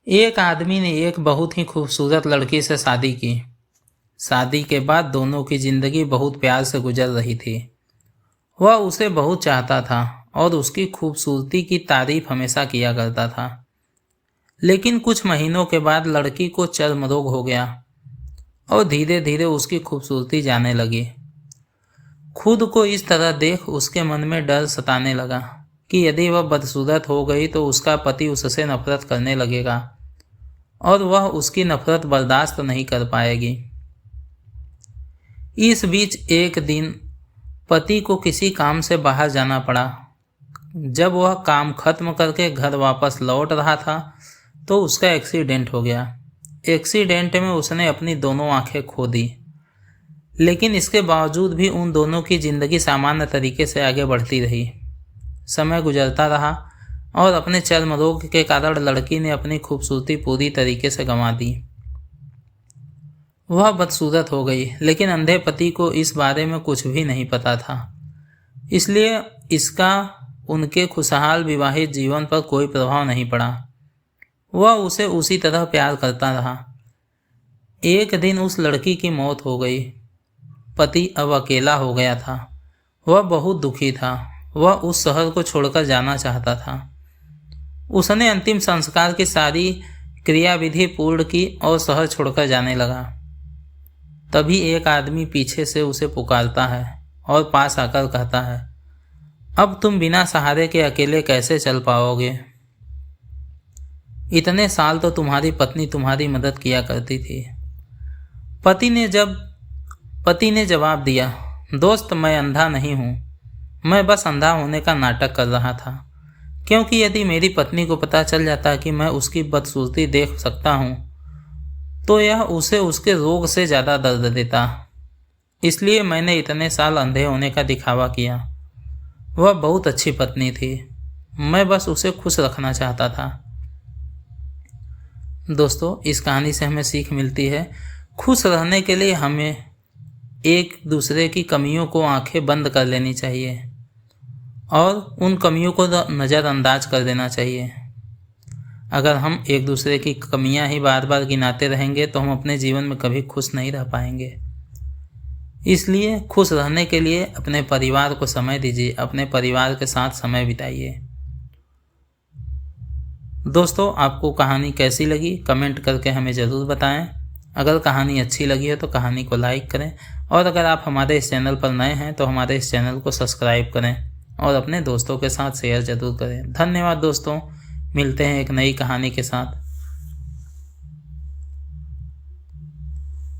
एक आदमी ने एक बहुत ही खूबसूरत लड़की से शादी की। शादी के बाद दोनों की जिंदगी बहुत प्यार से गुजर रही थी। वह उसे बहुत चाहता था और उसकी खूबसूरती की तारीफ हमेशा किया करता था। लेकिन कुछ महीनों के बाद लड़की को चर्म रोग हो गया और धीरे धीरे उसकी खूबसूरती जाने लगी। खुद को इस तरह देख उसके मन में डर सताने लगा कि यदि वह बदसूरत हो गई तो उसका पति उससे नफरत करने लगेगा और वह उसकी नफरत बर्दाश्त नहीं कर पाएगी। इस बीच एक दिन पति को किसी काम से बाहर जाना पड़ा। जब वह काम खत्म करके घर वापस लौट रहा था तो उसका एक्सीडेंट हो गया। एक्सीडेंट में उसने अपनी दोनों आंखें खो दी। लेकिन इसके बावजूद भी उन दोनों की जिंदगी सामान्य तरीके से आगे बढ़ती रही। समय गुजरता रहा और अपने चर्म रोग के कारण लड़की ने अपनी खूबसूरती पूरी तरीके से गंवा दी। वह बदसूरत हो गई, लेकिन अंधे पति को इस बारे में कुछ भी नहीं पता था। इसलिए इसका उनके खुशहाल विवाहित जीवन पर कोई प्रभाव नहीं पड़ा। वह उसे उसी तरह प्यार करता रहा। एक दिन उस लड़की की मौत हो गई। पति अब अकेला हो गया था। वह बहुत दुखी था। वह उस शहर को छोड़कर जाना चाहता था। उसने अंतिम संस्कार की सारी क्रियाविधि पूर्ण की और शहर छोड़कर जाने लगा। तभी एक आदमी पीछे से उसे पुकारता है और पास आकर कहता है, अब तुम बिना सहारे के अकेले कैसे चल पाओगे? इतने साल तो तुम्हारी पत्नी तुम्हारी मदद किया करती थी। पति ने जवाब दिया, दोस्त, मैं अंधा नहीं हूँ। मैं बस अंधा होने का नाटक कर रहा था, क्योंकि यदि मेरी पत्नी को पता चल जाता कि मैं उसकी बदसूरती देख सकता हूँ तो यह उसे उसके रोग से ज़्यादा दर्द देता। इसलिए मैंने इतने साल अंधे होने का दिखावा किया। वह बहुत अच्छी पत्नी थी। मैं बस उसे खुश रखना चाहता था। दोस्तों, इस कहानी से हमें सीख मिलती है, खुश रहने के लिए हमें एक दूसरे की कमियों को आंखें बंद कर लेनी चाहिए और उन कमियों को नज़रअंदाज कर देना चाहिए। अगर हम एक दूसरे की कमियां ही बार बार गिनाते रहेंगे तो हम अपने जीवन में कभी खुश नहीं रह पाएंगे। इसलिए खुश रहने के लिए अपने परिवार को समय दीजिए, अपने परिवार के साथ समय बिताइए। दोस्तों, आपको कहानी कैसी लगी कमेंट करके हमें ज़रूर बताएं। अगर कहानी अच्छी लगी है तो कहानी को लाइक करें और अगर आप हमारे इस चैनल पर नए हैं तो हमारे इस चैनल को सब्सक्राइब करें और अपने दोस्तों के साथ शेयर ज़रूर करें। धन्यवाद दोस्तों, मिलते हैं एक नई कहानी के साथ।